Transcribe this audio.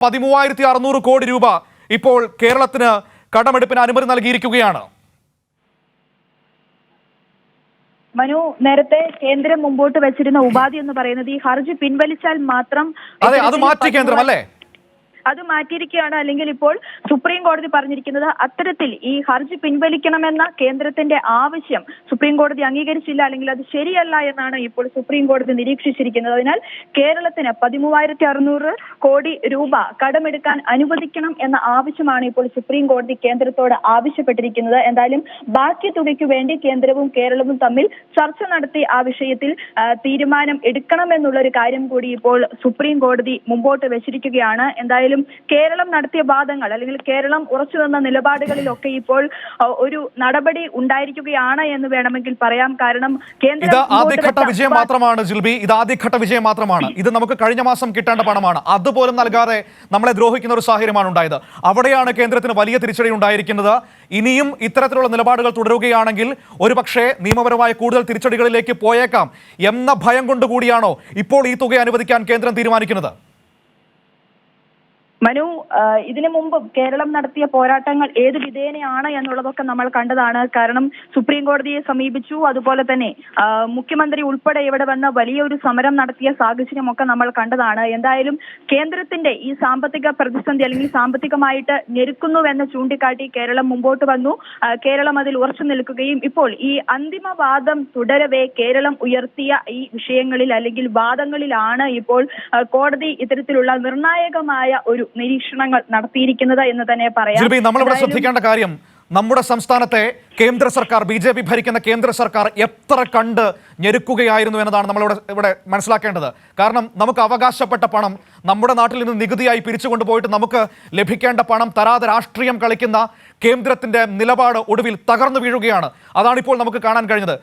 13,600 കോടി രൂപ ഇപ്പോൾ കേരളത്തിന് കടമെടുപ്പിന് അനുമതി നൽകിയിരിക്കുകയാണ്. മനു, നേരത്തെ കേന്ദ്രം മുമ്പോട്ട് വെച്ചിരുന്ന ഉപാധി എന്ന് പറയുന്നത് ഈ ഹർജി പിൻവലിച്ചാൽ മാത്രം അത് മാറ്റി കേന്ദ്രം അല്ലേ? അത് മാറ്റിയിരിക്കുകയാണ്. അല്ലെങ്കിൽ ഇപ്പോൾ സുപ്രീം കോടതി പറഞ്ഞിരിക്കുന്നത് അത്തരത്തിൽ ഈ ഹർജി പിൻവലിക്കണമെന്ന കേന്ദ്രത്തിന്റെ ആവശ്യം സുപ്രീം കോടതി അംഗീകരിച്ചില്ല, അല്ലെങ്കിൽ അത് ശരിയല്ല എന്നാണ് ഇപ്പോൾ സുപ്രീം കോടതി നിരീക്ഷിച്ചിരിക്കുന്നത്. അതിനാൽ കേരളത്തിന് 13,600 കോടി രൂപ കടമെടുക്കാൻ അനുവദിക്കണം എന്ന ആവശ്യമാണ് ഇപ്പോൾ സുപ്രീം കോടതി കേന്ദ്രത്തോട് ആവശ്യപ്പെട്ടിരിക്കുന്നത്. എന്തായാലും ബാക്കി തുകയ്ക്ക് വേണ്ടി കേന്ദ്രവും കേരളവും തമ്മിൽ ചർച്ച നടത്തി ആ വിഷയത്തിൽ തീരുമാനം എടുക്കണമെന്നുള്ള ഒരു കാര്യം കൂടി ഇപ്പോൾ സുപ്രീം കോടതി മുമ്പോട്ട് വെച്ചിരിക്കുകയാണ്. എന്തായാലും കേരളം നടത്തിയ വാദങ്ങൾ അല്ലെങ്കിൽ കേരളം ഉറച്ചു നിന്ന നിലപാടുകളിലൊക്കെ ഇപ്പോൾ ഒരു നടപടി ഉണ്ടായിരിക്കുകയാണ് എന്ന് വേണമെങ്കിൽ പറയാം. കാരണം ഇത് ആദ്യഘട്ട വിജയം മാത്രമാണ് ജിൽബി, ഇത് ആദ്യഘട്ട വിജയം മാത്രമാണ്. ഇത് നമുക്ക് കഴിഞ്ഞ മാസം കിട്ടേണ്ട പണമാണ്, അതുപോലും നൽകാതെ നമ്മളെ ദ്രോഹിക്കുന്ന ഒരു സാഹചര്യമാണ് ഉണ്ടായത്. അവിടെയാണ് കേന്ദ്രത്തിന് വലിയ തിരിച്ചടി ഉണ്ടായിരിക്കുന്നത്. ഇനിയും ഇത്തരത്തിലുള്ള നിലപാടുകൾ തുടരുകയാണെങ്കിൽ ഒരുപക്ഷെ നിയമപരമായ കൂടുതൽ തിരിച്ചടികളിലേക്ക് പോയേക്കാം എന്ന ഭയം കൊണ്ടുകൂടിയാണോ ഇപ്പോൾ ഈ തുക അനുവദിക്കാൻ കേന്ദ്രം തീരുമാനിക്കുന്നത്? മനു, ഇതിനു മുമ്പ് കേരളം നടത്തിയ പോരാട്ടങ്ങൾ ഏത് വിധേനയാണ് എന്നുള്ളതൊക്കെ നമ്മൾ കണ്ടതാണ്. കാരണം സുപ്രീം കോടതിയെ സമീപിച്ചു, അതുപോലെ തന്നെ മുഖ്യമന്ത്രി ഉൾപ്പെടെ ഇവിടെ വന്ന് വലിയൊരു സമരം നടത്തിയ സാഹചര്യമൊക്കെ നമ്മൾ കണ്ടതാണ്. എന്തായാലും കേന്ദ്രത്തിന്റെ ഈ സാമ്പത്തിക പ്രതിസന്ധി അല്ലെങ്കിൽ സാമ്പത്തികമായിട്ട് ഞെരുക്കുന്നുവെന്ന് ചൂണ്ടിക്കാട്ടി കേരളം മുമ്പോട്ട് വന്നു. കേരളം അതിൽ ഉറച്ചു നിൽക്കുകയും ഇപ്പോൾ ഈ അന്തിമവാദം തുടരവേ കേരളം ഉയർത്തിയ ഈ വിഷയങ്ങളിൽ അല്ലെങ്കിൽ വാദങ്ങളിലാണ് ഇപ്പോൾ കോടതി ഇത്തരത്തിലുള്ള നിർണായകമായ ഒരു നിരീക്ഷണങ്ങൾ നടത്തിയിരിക്കുന്നത് എന്ന് തന്നെ പറയാം. നമ്മളിവിടെ ശ്രദ്ധിക്കേണ്ട കാര്യം, നമ്മുടെ സംസ്ഥാനത്തെ കേന്ദ്ര സർക്കാർ, BJP ഭരിക്കുന്ന കേന്ദ്ര സർക്കാർ എത്ര കണ്ട് ഞെരുക്കുകയായിരുന്നു എന്നതാണ് ഇവിടെ മനസ്സിലാക്കേണ്ടത്. കാരണം നമുക്ക് അവകാശപ്പെട്ട പണം നമ്മുടെ നാട്ടിൽ നിന്ന് നികുതിയായി പിരിച്ചുകൊണ്ടുപോയിട്ട് നമുക്ക് ലഭിക്കേണ്ട പണം തരാതെ രാഷ്ട്രീയം കളിക്കുന്ന കേന്ദ്രത്തിന്റെ നിലപാട് ഒടുവിൽ തകർന്നു വീഴുകയാണ്. അതാണിപ്പോൾ നമുക്ക് കാണാൻ കഴിഞ്ഞത്.